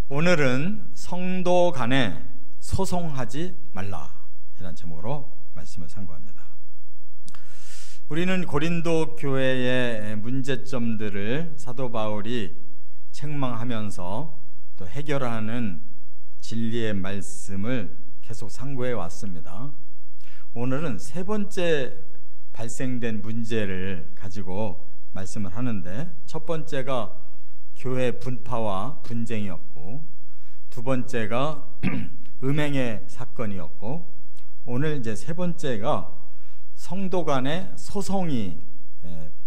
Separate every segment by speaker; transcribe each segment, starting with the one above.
Speaker 1: 오늘은 성도 간에 소송하지 말라 이란 제목으로 말씀을 상고합니다. 우리는 고린도 교회의 문제점들을 사도 바울이 책망하면서 또 해결하는 진리의 말씀을 계속 상고해 왔습니다. 오늘은 세 번째 발생된 문제를 가지고 말씀을 하는데, 첫 번째가 교회 분파와 분쟁이었고, 두 번째가 음행의 사건이었고, 오늘 이제 세 번째가 성도 간의 소송이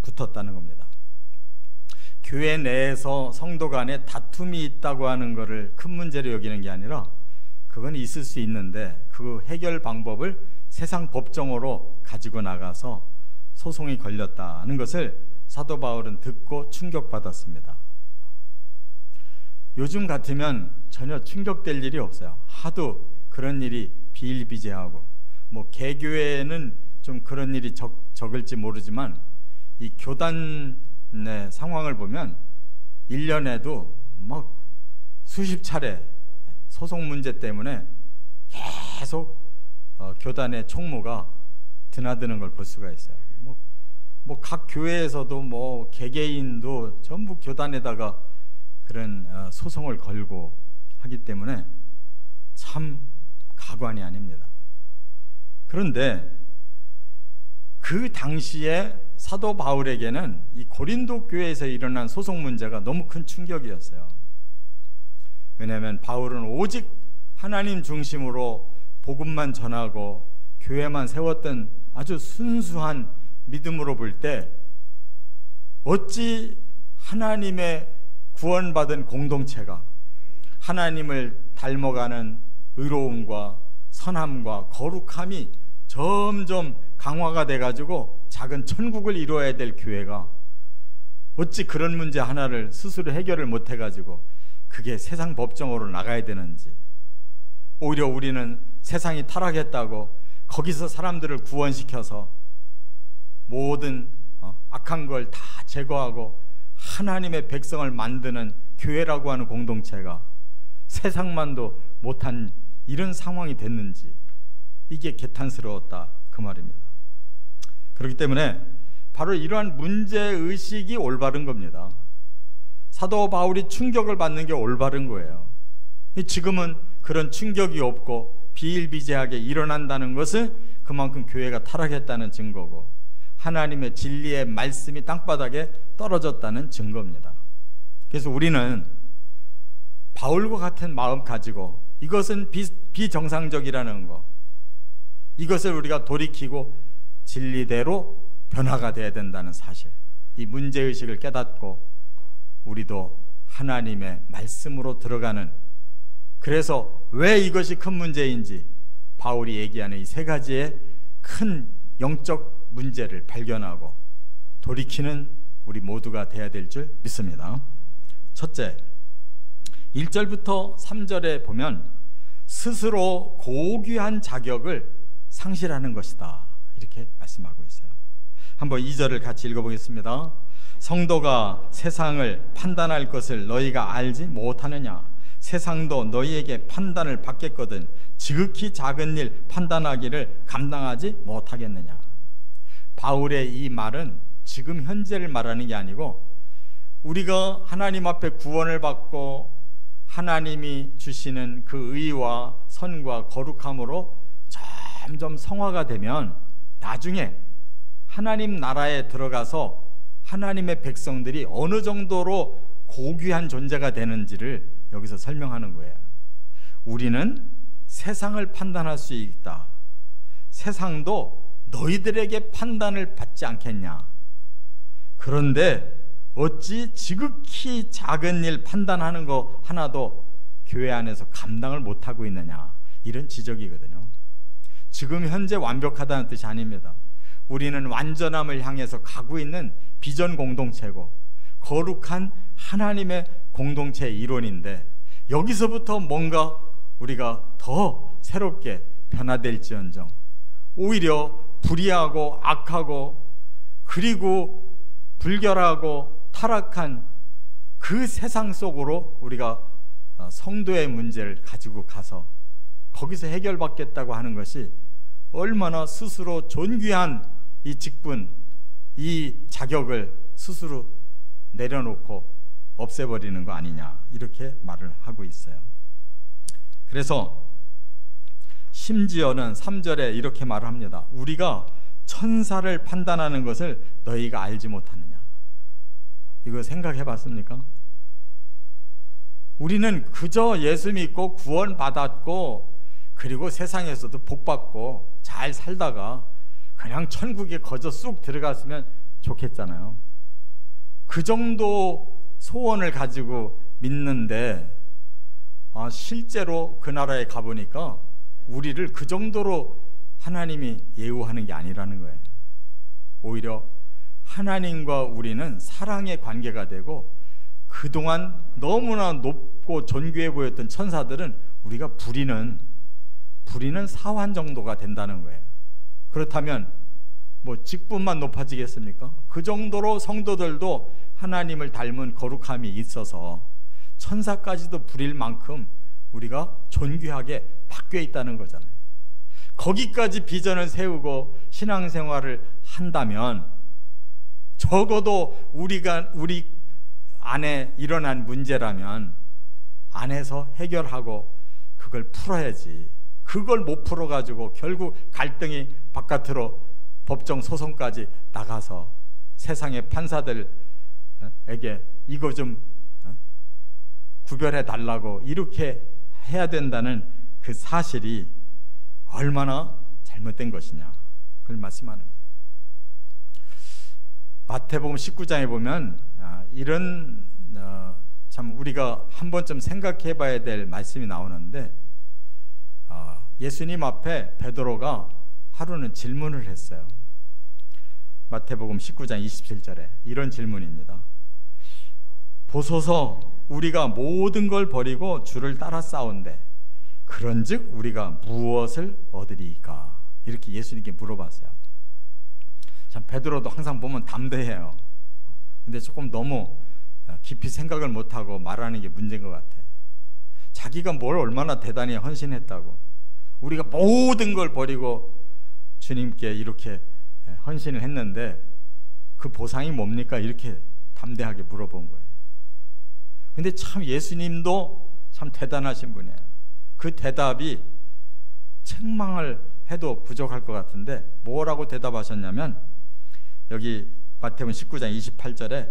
Speaker 1: 붙었다는 겁니다. 교회 내에서 성도 간에 다툼이 있다고 하는 것을 큰 문제로 여기는 게 아니라, 그건 있을 수 있는데 그 해결 방법을 세상 법정으로 가지고 나가서 소송이 걸렸다는 것을 사도 바울은 듣고 충격받았습니다. 요즘 같으면 전혀 충격될 일이 없어요. 하도 그런 일이 비일비재하고, 뭐 개교회에는 좀 그런 일이 적을지 모르지만 이 교단 내 상황을 보면 1년에도 막 수십 차례 소송 문제 때문에 계속 교단의 총무가 드나드는 걸 볼 수가 있어요. 뭐 각 교회에서도 뭐 개개인도 전부 교단에다가 그런 소송을 걸고 하기 때문에 참 가관이 아닙니다. 그런데 그 당시에 사도 바울에게는 이 고린도 교회에서 일어난 소송 문제가 너무 큰 충격이었어요. 왜냐하면 바울은 오직 하나님 중심으로 복음만 전하고 교회만 세웠던 아주 순수한 믿음으로 볼 때, 어찌 하나님의 구원받은 공동체가 하나님을 닮아가는 의로움과 선함과 거룩함이 점점 강화가 돼가지고 작은 천국을 이루어야 될 교회가 어찌 그런 문제 하나를 스스로 해결을 못해가지고 그게 세상 법정으로 나가야 되는지, 오히려 우리는 세상이 타락했다고 거기서 사람들을 구원시켜서 모든 악한 걸 다 제거하고 하나님의 백성을 만드는 교회라고 하는 공동체가 세상만도 못한 이런 상황이 됐는지, 이게 개탄스러웠다 그 말입니다. 그렇기 때문에 바로 이러한 문제의식이 올바른 겁니다. 사도 바울이 충격을 받는 게 올바른 거예요. 지금은 그런 충격이 없고 비일비재하게 일어난다는 것은 그만큼 교회가 타락했다는 증거고, 하나님의 진리의 말씀이 땅바닥에 떨어졌다는 증거입니다. 그래서 우리는 바울과 같은 마음 가지고 이것은 비정상적이라는 거, 이것을 우리가 돌이키고 진리대로 변화가 돼야 된다는 사실, 이 문제의식을 깨닫고 우리도 하나님의 말씀으로 들어가는, 그래서 왜 이것이 큰 문제인지 바울이 얘기하는 이 세 가지의 큰 영적 문제를 발견하고 돌이키는 우리 모두가 돼야 될 줄 믿습니다. 첫째, 1절부터 3절에 보면 스스로 고귀한 자격을 상실하는 것이다 이렇게 말씀하고 있어요. 한번 2절을 같이 읽어보겠습니다. 성도가 세상을 판단할 것을 너희가 알지 못하느냐? 세상도 너희에게 판단을 받겠거든 지극히 작은 일 판단하기를 감당하지 못하겠느냐? 바울의 이 말은 지금 현재를 말하는 게 아니고, 우리가 하나님 앞에 구원을 받고 하나님이 주시는 그 의와 선과 거룩함으로 점점 성화가 되면 나중에 하나님 나라에 들어가서 하나님의 백성들이 어느 정도로 고귀한 존재가 되는지를 여기서 설명하는 거예요. 우리는 세상을 판단할 수 있다. 세상도 너희들에게 판단을 받지 않겠냐? 그런데 어찌 지극히 작은 일 판단하는 거 하나도 교회 안에서 감당을 못하고 있느냐? 이런 지적이거든요. 지금 현재 완벽하다는 뜻이 아닙니다. 우리는 완전함을 향해서 가고 있는 비전 공동체고 거룩한 하나님의 공동체의 일원인데, 여기서부터 뭔가 우리가 더 새롭게 변화될지언정 오히려 불의하고 악하고 그리고 불결하고 타락한 그 세상 속으로 우리가 성도의 문제를 가지고 가서 거기서 해결받겠다고 하는 것이 얼마나 스스로 존귀한 이 직분, 이 자격을 스스로 내려놓고 없애버리는 거 아니냐, 이렇게 말을 하고 있어요. 그래서 심지어는 3절에 이렇게 말을 합니다. 우리가 천사를 판단하는 것을 너희가 알지 못하느냐. 이거 생각해 봤습니까? 우리는 그저 예수 믿고 구원 받았고, 그리고 세상에서도 복 받고 잘 살다가 그냥 천국에 거저 쑥 들어갔으면 좋겠잖아요. 그 정도 소원을 가지고 믿는데, 실제로 그 나라에 가보니까 우리를 그 정도로 하나님이 예우하는 게 아니라는 거예요. 오히려 하나님과 우리는 사랑의 관계가 되고, 그동안 너무나 높고 존귀해 보였던 천사들은 우리가 부리는 사환 정도가 된다는 거예요. 그렇다면 뭐 직분만 높아지겠습니까? 그 정도로 성도들도 하나님을 닮은 거룩함이 있어서 천사까지도 부릴 만큼 우리가 존귀하게 바뀌어 있다는 거잖아요. 거기까지 비전을 세우고 신앙생활을 한다면 적어도 우리 안에 일어난 문제라면 안에서 해결하고 그걸 풀어야지. 그걸 못 풀어가지고 결국 갈등이 바깥으로 법정 소송까지 나가서 세상의 판사들에게 이거 좀 구별해 달라고 이렇게 해야 된다는 그 사실이 얼마나 잘못된 것이냐, 그걸 말씀하는 거예요. 마태복음 19장에 보면 이런 참 우리가 한 번쯤 생각해 봐야 될 말씀이 나오는데, 예수님 앞에 베드로가 하루는 질문을 했어요. 마태복음 19장 27절에 이런 질문입니다. 보소서, 우리가 모든 걸 버리고 주를 따라 싸운데 그런즉 우리가 무엇을 얻으리까? 이렇게 예수님께 물어봤어요. 참 베드로도 항상 보면 담대해요. 근데 조금 너무 깊이 생각을 못하고 말하는 게 문제인 것 같아. 자기가 뭘 얼마나 대단히 헌신했다고, 우리가 모든 걸 버리고 주님께 이렇게 헌신을 했는데 그 보상이 뭡니까? 이렇게 담대하게 물어본 거예요. 근데 참 예수님도 참 대단하신 분이에요. 그 대답이 책망을 해도 부족할 것 같은데 뭐라고 대답하셨냐면, 여기 마태복음 19장 28절에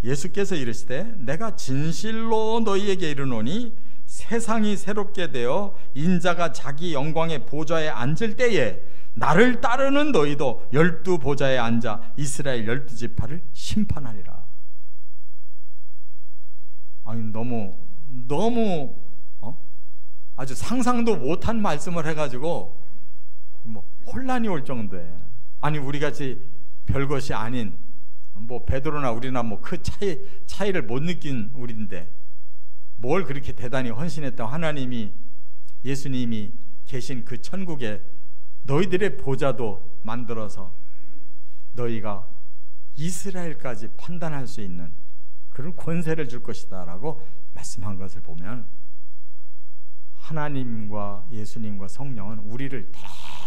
Speaker 1: 예수께서 이르시되 내가 진실로 너희에게 이르노니 세상이 새롭게 되어 인자가 자기 영광의 보좌에 앉을 때에 나를 따르는 너희도 12 보좌에 앉아 이스라엘 12지파를 심판하리라. 아니 너무 아주 상상도 못한 말씀을 해가지고 뭐 혼란이 올 정도예요. 아니 우리같이 별것이 아닌 뭐 베드로나 우리나 뭐 그 차이를 못 느낀 우리인데 뭘 그렇게 대단히 헌신했다고 하나님이, 예수님이 계신 그 천국에 너희들의 보좌도 만들어서 너희가 이스라엘까지 판단할 수 있는 그런 권세를 줄 것이다 라고 말씀한 것을 보면, 하나님과 예수님과 성령은 우리를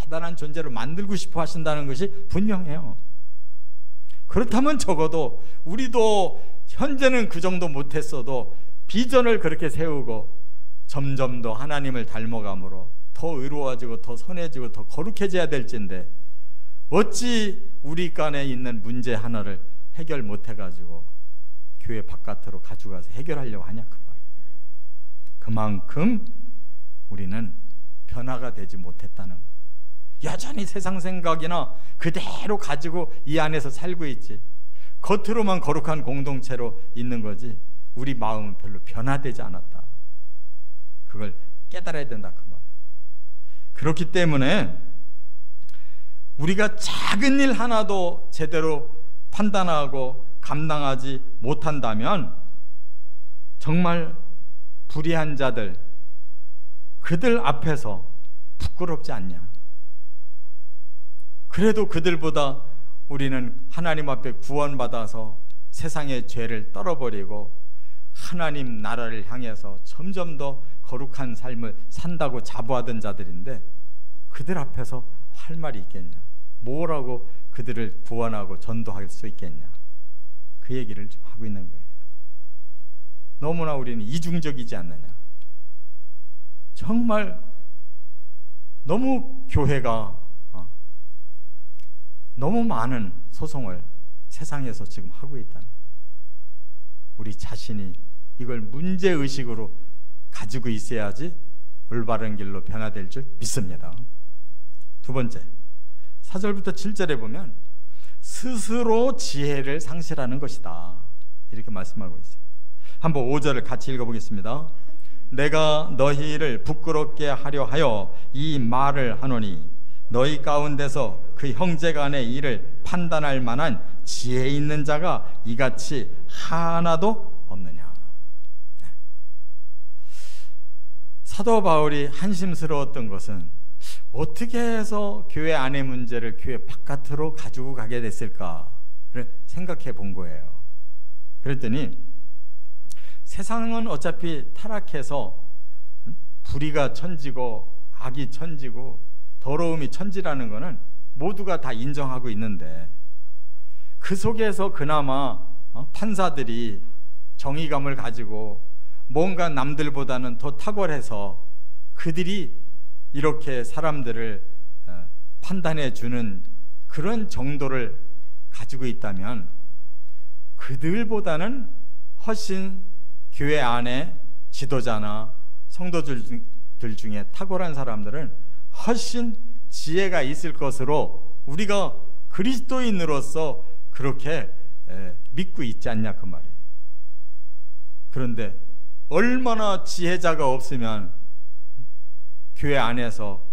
Speaker 1: 대단한 존재로 만들고 싶어 하신다는 것이 분명해요. 그렇다면 적어도 우리도 현재는 그 정도 못했어도 비전을 그렇게 세우고 점점 더 하나님을 닮아감으로 더 의로워지고 더 선해지고 더 거룩해져야 될진데 어찌 우리 간에 있는 문제 하나를 해결 못해가지고 교회 바깥으로 가져가서 해결하려고 하냐, 그 말이에요. 그만큼 우리는 변화가 되지 못했다는 거예요. 여전히 세상 생각이나 그대로 가지고 이 안에서 살고 있지, 겉으로만 거룩한 공동체로 있는 거지 우리 마음은 별로 변화되지 않았다. 그걸 깨달아야 된다, 그 말이에요. 그렇기 때문에 우리가 작은 일 하나도 제대로 판단하고 감당하지 못한다면 정말 불의한 자들, 그들 앞에서 부끄럽지 않냐? 그래도 그들보다 우리는 하나님 앞에 구원받아서 세상의 죄를 떨어버리고 하나님 나라를 향해서 점점 더 거룩한 삶을 산다고 자부하던 자들인데 그들 앞에서 할 말이 있겠냐? 뭐라고 그들을 구원하고 전도할 수 있겠냐? 그 얘기를 지금 하고 있는 거예요. 너무나 우리는 이중적이지 않느냐? 정말 너무 교회가 너무 많은 소송을 세상에서 지금 하고 있다는 거예요. 우리 자신이 이걸 문제의식으로 가지고 있어야지 올바른 길로 변화될 줄 믿습니다. 두 번째, 4절부터 7절에 보면 스스로 지혜를 상실하는 것이다 이렇게 말씀하고 있어요. 한번 5절을 같이 읽어보겠습니다. 내가 너희를 부끄럽게 하려 하여 이 말을 하노니 너희 가운데서 그 형제간의 일을 판단할 만한 지혜 있는 자가 이같이 하나도 없느냐. 사도 바울이 한심스러웠던 것은 어떻게 해서 교회 안의 문제를 교회 바깥으로 가지고 가게 됐을까를 생각해 본 거예요. 그랬더니 세상은 어차피 타락해서 불의가 천지고 악이 천지고 더러움이 천지라는 것은 모두가 다 인정하고 있는데 그 속에서 그나마 판사들이 정의감을 가지고 뭔가 남들보다는 더 탁월해서 그들이 이렇게 사람들을 판단해 주는 그런 정도를 가지고 있다면 그들보다는 훨씬 교회 안에 지도자나 성도들 중에 탁월한 사람들은 훨씬 지혜가 있을 것으로 우리가 그리스도인으로서 그렇게 믿고 있지 않냐 그 말이에요. 그런데 얼마나 지혜자가 없으면 교회 안에서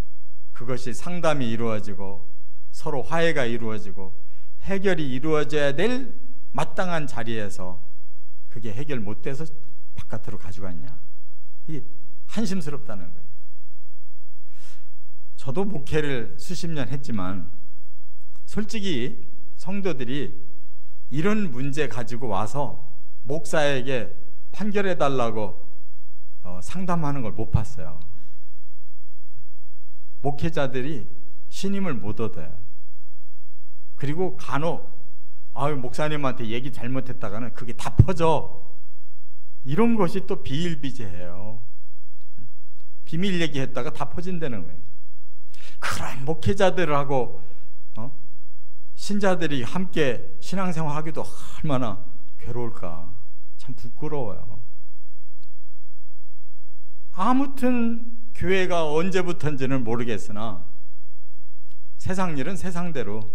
Speaker 1: 그것이 상담이 이루어지고 서로 화해가 이루어지고 해결이 이루어져야 될 마땅한 자리에서 그게 해결 못 돼서 바깥으로 가져갔냐. 이게 한심스럽다는 거예요. 저도 목회를 수십 년 했지만 솔직히 성도들이 이런 문제 가지고 와서 목사에게 판결해 달라고 상담하는 걸 못 봤어요. 목회자들이 신임을 못 얻어요. 그리고 간혹 목사님한테 얘기 잘못했다가는 그게 다 퍼져. 이런 것이 또 비일비재해요. 비밀 얘기했다가 다 퍼진다는 거예요. 그런 목회자들하고 신자들이 함께 신앙생활하기도 얼마나 괴로울까. 참 부끄러워요. 아무튼 교회가 언제부터인지는 모르겠으나 세상 일은 세상대로,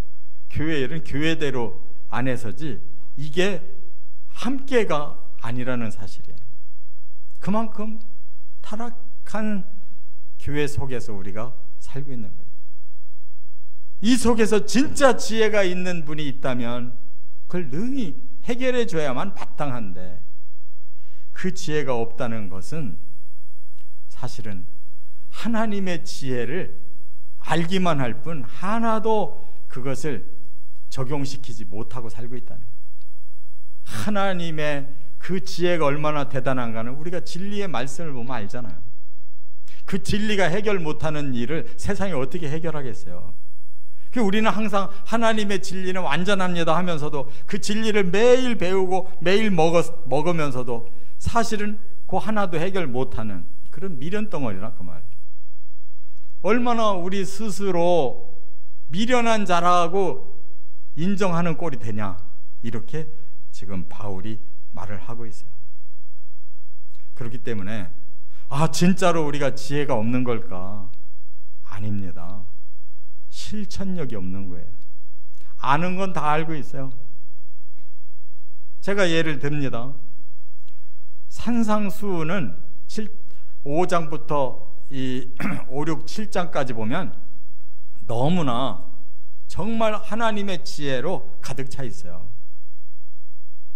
Speaker 1: 교회 일은 교회대로 안에서지 이게 함께가 아니라는 사실이에요. 그만큼 타락한 교회 속에서 우리가 살고 있는 거예요. 이 속에서 진짜 지혜가 있는 분이 있다면 그걸 능히 해결해 줘야만 마땅한데 그 지혜가 없다는 것은 사실은 하나님의 지혜를 알기만 할 뿐 하나도 그것을 적용시키지 못하고 살고 있다는 거예요. 하나님의 그 지혜가 얼마나 대단한가는 우리가 진리의 말씀을 보면 알잖아요. 그 진리가 해결 못하는 일을 세상이 어떻게 해결하겠어요. 우리는 항상 하나님의 진리는 완전합니다 하면서도 그 진리를 매일 배우고 매일 먹으면서도 사실은 그 하나도 해결 못하는 그런 미련덩어리라 그 말이에요. 얼마나 우리 스스로 미련한 자라고 인정하는 꼴이 되냐, 이렇게 지금 바울이 말을 하고 있어요. 그렇기 때문에 진짜로 우리가 지혜가 없는 걸까? 아닙니다. 실천력이 없는 거예요. 아는 건 다 알고 있어요. 제가 예를 듭니다. 산상수훈은 5장부터 이 5, 6, 7장까지 보면 너무나 정말 하나님의 지혜로 가득 차 있어요.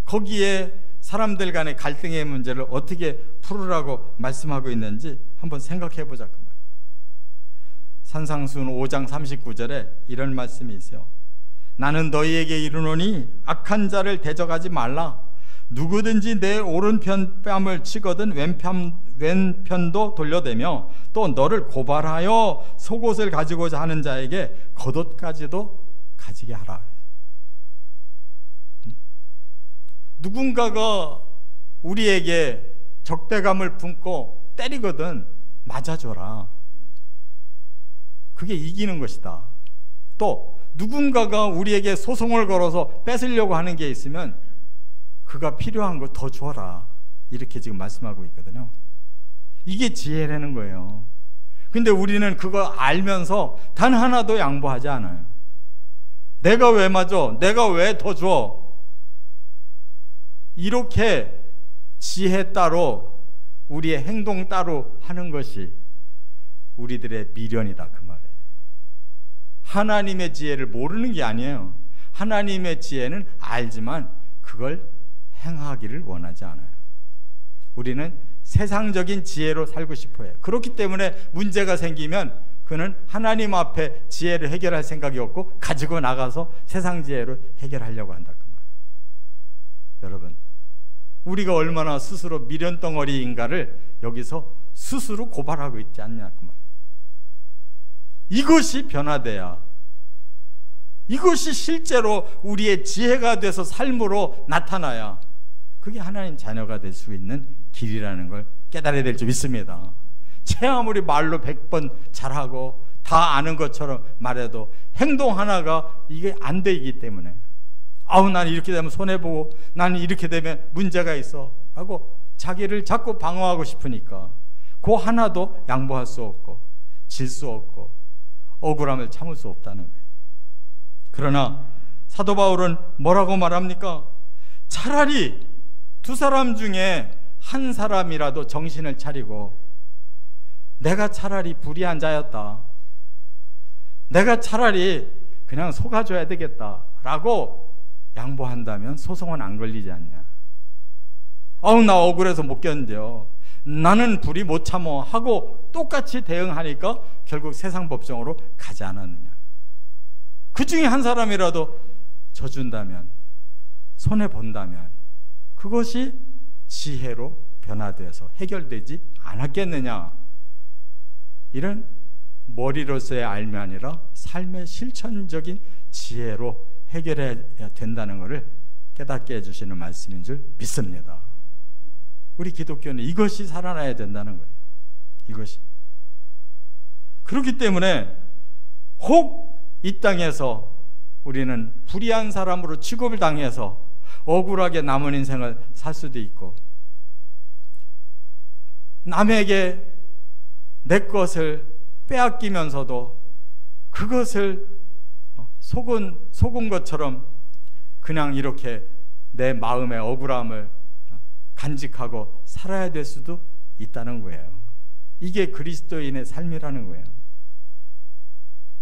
Speaker 1: 거기에 사람들 간의 갈등의 문제를 어떻게 풀으라고 말씀하고 있는지 한번 생각해 보자 그 말이에요. 산상수훈 5장 39절에 이런 말씀이 있어요. 나는 너희에게 이르노니 악한 자를 대적하지 말라. 누구든지 내 오른편 뺨을 치거든 왼편도 돌려대며 또 너를 고발하여 속옷을 가지고자 하는 자에게 겉옷까지도 가지게 하라. 누군가가 우리에게 적대감을 품고 때리거든 맞아줘라. 그게 이기는 것이다. 또 누군가가 우리에게 소송을 걸어서 뺏으려고 하는 게 있으면 그가 필요한 거 더 줘라. 이렇게 지금 말씀하고 있거든요. 이게 지혜라는 거예요. 근데 우리는 그거 알면서 단 하나도 양보하지 않아요. 내가 왜 맞아? 내가 왜 더 줘? 이렇게 지혜 따로 우리의 행동 따로 하는 것이 우리들의 미련이다 그 말이에요. 하나님의 지혜를 모르는 게 아니에요. 하나님의 지혜는 알지만 그걸 행하기를 원하지 않아요. 우리는 세상적인 지혜로 살고 싶어 해요. 그렇기 때문에 문제가 생기면 그는 하나님 앞에 지혜를 해결할 생각이 없고 가지고 나가서 세상 지혜로 해결하려고 한다 그 말이에요. 여러분, 우리가 얼마나 스스로 미련덩어리인가를 여기서 스스로 고발하고 있지 않냐 그 말이에요. 이것이 변화돼야, 이것이 실제로 우리의 지혜가 돼서 삶으로 나타나야 그게 하나님 자녀가 될 수 있는 길이라는 걸 깨달아야 될 줄 믿습니다. 채 아무리 말로 100번 잘하고 다 아는 것처럼 말해도 행동 하나가 이게 안 되기 때문에 아우 나는 이렇게 되면 손해보고 나는 이렇게 되면 문제가 있어 하고 자기를 자꾸 방어하고 싶으니까 그 하나도 양보할 수 없고 질 수 없고 억울함을 참을 수 없다는 거예요. 그러나 사도 바울은 뭐라고 말합니까? 차라리 두 사람 중에 한 사람이라도 정신을 차리고 내가 차라리 불의한 자였다, 내가 차라리 그냥 속아줘야 되겠다라고 양보한다면 소송은 안 걸리지 않냐. 아우 나 억울해서 못 견뎌, 나는 불의 못 참어 하고 똑같이 대응하니까 결국 세상 법정으로 가지 않았느냐. 그 중에 한 사람이라도 져준다면, 손해본다면 그것이 지혜로 변화되어서 해결되지 않았겠느냐. 이런 머리로서의 알미 아니라 삶의 실천적인 지혜로 해결해야 된다는 것을 깨닫게 해주시는 말씀인 줄 믿습니다. 우리 기독교는 이것이 살아나야 된다는 거예요. 이것이. 그렇기 때문에 혹 이 땅에서 우리는 불의한 사람으로 취급을 당해서 억울하게 남은 인생을 살 수도 있고, 남에게 내 것을 빼앗기면서도 그것을 속은 것처럼 그냥 이렇게 내 마음의 억울함을 간직하고 살아야 될 수도 있다는 거예요. 이게 그리스도인의 삶이라는 거예요.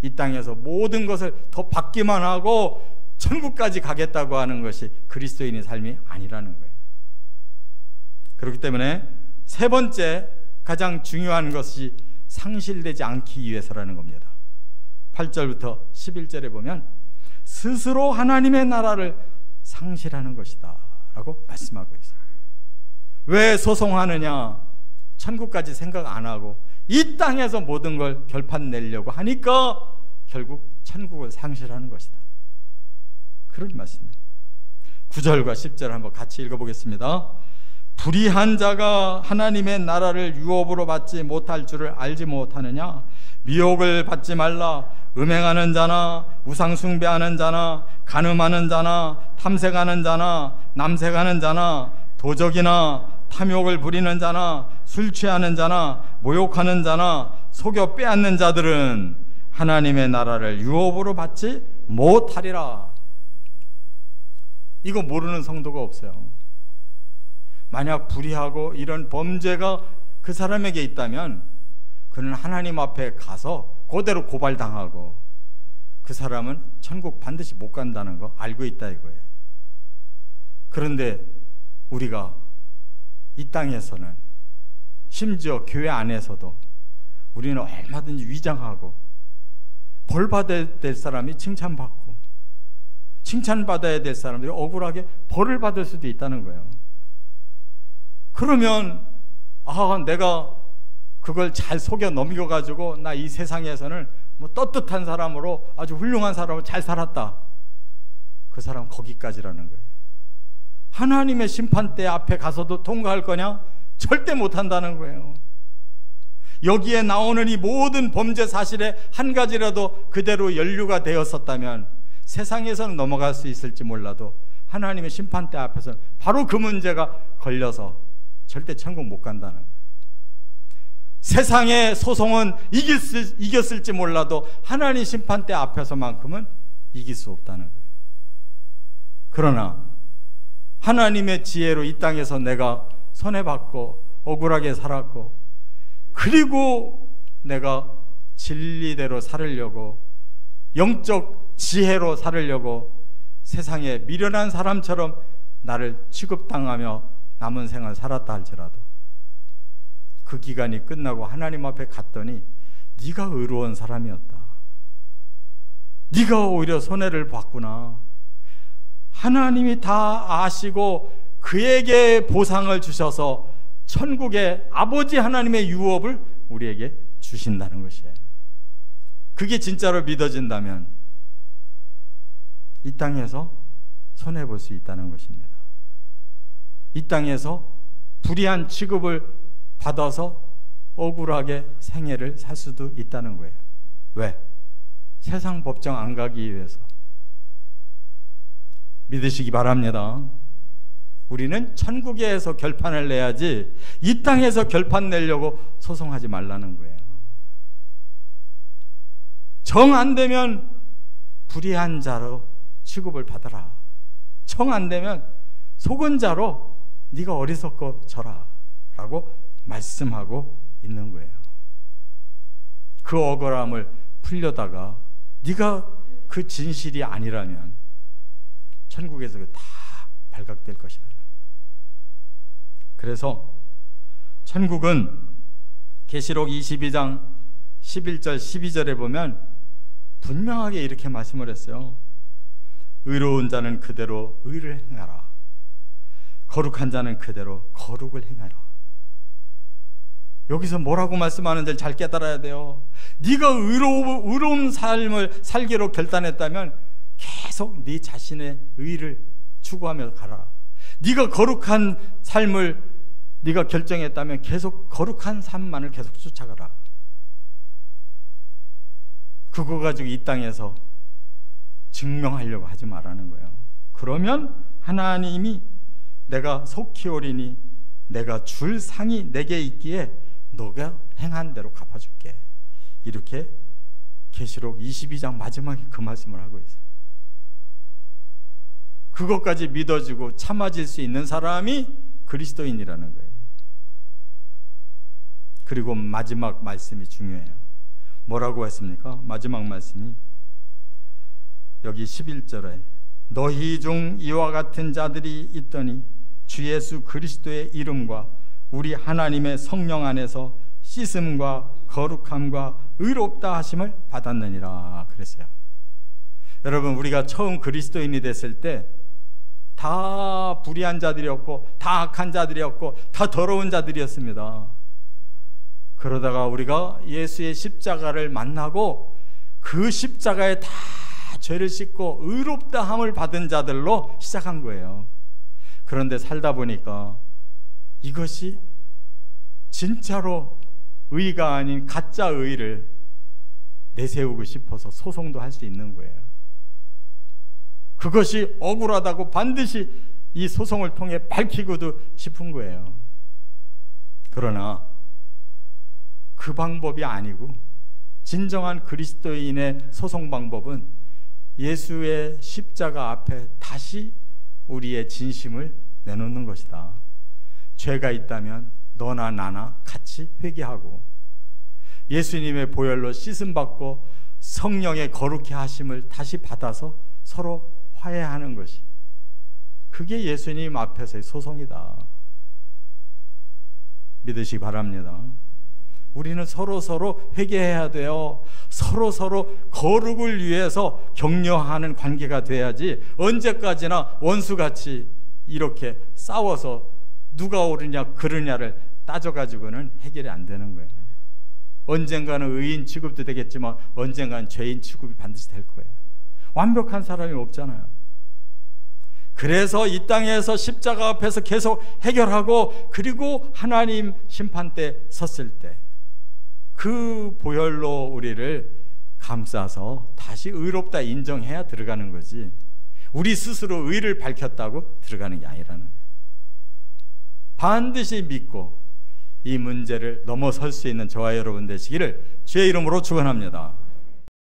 Speaker 1: 이 땅에서 모든 것을 더 받기만 하고 천국까지 가겠다고 하는 것이 그리스도인의 삶이 아니라는 거예요. 그렇기 때문에 세 번째 가장 중요한 것이 상실되지 않기 위해서라는 겁니다. 8절부터 11절에 보면 스스로 하나님의 나라를 상실하는 것이다 라고 말씀하고 있어요. 왜 소송하느냐? 천국까지 생각 안 하고 이 땅에서 모든 걸 결판 내려고 하니까 결국 천국을 상실하는 것이다. 그런 말씀입니다. 9절과 10절 한번 같이 읽어보겠습니다. 불의한 자가 하나님의 나라를 유업으로 받지 못할 줄을 알지 못하느냐? 미혹을 받지 말라. 음행하는 자나 우상 숭배하는 자나 간음하는 자나 탐색하는 자나 남색하는 자나 도적이나 탐욕을 부리는 자나 술 취하는 자나 모욕하는 자나 속여 빼앗는 자들은 하나님의 나라를 유업으로 받지 못하리라. 이거 모르는 성도가 없어요. 만약 불의하고 이런 범죄가 그 사람에게 있다면 그는 하나님 앞에 가서 그대로 고발당하고 그 사람은 천국 반드시 못 간다는 거 알고 있다 이거예요. 그런데 우리가 이 땅에서는 심지어 교회 안에서도 우리는 얼마든지 위장하고 벌 받아야 될 사람이 칭찬받고 칭찬받아야 될 사람들이 억울하게 벌을 받을 수도 있다는 거예요. 그러면 내가 그걸 잘 속여 넘겨가지고 나 이 세상에서는 뭐 떳떳한 사람으로 아주 훌륭한 사람으로 잘 살았다. 그 사람 거기까지라는 거예요. 하나님의 심판대 앞에 가서도 통과할 거냐? 절대 못한다는 거예요. 여기에 나오는 이 모든 범죄 사실에 한 가지라도 그대로 연루가 되었었다면 세상에서는 넘어갈 수 있을지 몰라도 하나님의 심판대 앞에서 바로 그 문제가 걸려서 절대 천국 못 간다는 거예요. 세상의 소송은 이겼을지 몰라도 하나님 심판대 앞에서만큼은 이길 수 없다는 거예요. 그러나 하나님의 지혜로 이 땅에서 내가 손해받고 억울하게 살았고, 그리고 내가 진리대로 살으려고, 영적 지혜로 살으려고 세상에 미련한 사람처럼 나를 취급당하며 남은 생을 살았다 할지라도 그 기간이 끝나고 하나님 앞에 갔더니 네가 의로운 사람이었다, 네가 오히려 손해를 봤구나, 하나님이 다 아시고 그에게 보상을 주셔서 천국의 아버지 하나님의 유업을 우리에게 주신다는 것이에요. 그게 진짜로 믿어진다면 이 땅에서 손해볼 수 있다는 것입니다. 이 땅에서 불의한 취급을 받아서 억울하게 생애를 살 수도 있다는 거예요. 왜? 세상 법정 안 가기 위해서. 믿으시기 바랍니다. 우리는 천국에서 결판을 내야지 이 땅에서 결판 내려고 소송하지 말라는 거예요. 정 안 되면 불의한 자로 취급을 받아라. 정 안 되면 속은 자로 네가 어리석고 져라 라고 말씀하고 있는 거예요. 그 억울함을 풀려다가 네가 그 진실이 아니라면 천국에서 다 발각될 것이다. 그래서 천국은 계시록 22장 11절 12절에 보면 분명하게 이렇게 말씀을 했어요. 의로운 자는 그대로 의를 행하라, 거룩한 자는 그대로 거룩을 행하라. 여기서 뭐라고 말씀하는지를 잘 깨달아야 돼요. 네가 의로운 삶을 살기로 결단했다면 계속 네 자신의 의를 추구하며 가라. 네가 거룩한 삶을 네가 결정했다면 계속 거룩한 삶만을 계속 쫓아가라. 그거 가지고 이 땅에서 증명하려고 하지 말라는 거예요. 그러면 하나님이 내가 속히 오리니 내가 줄 상이 내게 있기에 너가 행한 대로 갚아줄게. 이렇게 계시록 22장 마지막에 그 말씀을 하고 있어요. 그것까지 믿어지고 참아질 수 있는 사람이 그리스도인이라는 거예요. 그리고 마지막 말씀이 중요해요. 뭐라고 했습니까? 마지막 말씀이 여기 11절에 너희 중 이와 같은 자들이 있더니 주 예수 그리스도의 이름과 우리 하나님의 성령 안에서 씻음과 거룩함과 의롭다 하심을 받았느니라 그랬어요. 여러분, 우리가 처음 그리스도인이 됐을 때 다 불의한 자들이었고 다 악한 자들이었고 다 더러운 자들이었습니다. 그러다가 우리가 예수의 십자가를 만나고 그 십자가에 다 죄를 씻고 의롭다함을 받은 자들로 시작한 거예요. 그런데 살다 보니까 이것이 진짜로 의가 아닌 가짜 의를 내세우고 싶어서 소송도 할 수 있는 거예요. 그것이 억울하다고 반드시 이 소송을 통해 밝히고도 싶은 거예요. 그러나 그 방법이 아니고 진정한 그리스도인의 소송 방법은 예수의 십자가 앞에 다시 우리의 진심을 내놓는 것이다. 죄가 있다면 너나 나나 같이 회개하고 예수님의 보혈로 씻음받고 성령의 거룩히 하심을 다시 받아서 서로 화해하는 것이, 그게 예수님 앞에서의 소송이다. 믿으시기 바랍니다. 우리는 서로 회개해야 돼요. 서로 거룩을 위해서 격려하는 관계가 돼야지 언제까지나 원수같이 이렇게 싸워서 누가 옳으냐 그르냐를 따져가지고는 해결이 안 되는 거예요. 언젠가는 의인 취급도 되겠지만 언젠가는 죄인 취급이 반드시 될 거예요. 완벽한 사람이 없잖아요. 그래서 이 땅에서 십자가 앞에서 계속 해결하고, 그리고 하나님 심판대 섰을 때 그 보혈로 우리를 감싸서 다시 의롭다 인정해야 들어가는 거지, 우리 스스로 의를 밝혔다고 들어가는 게 아니라는 거예요. 반드시 믿고 이 문제를 넘어설 수 있는 저와 여러분 되시기를 주의 이름으로 축원합니다.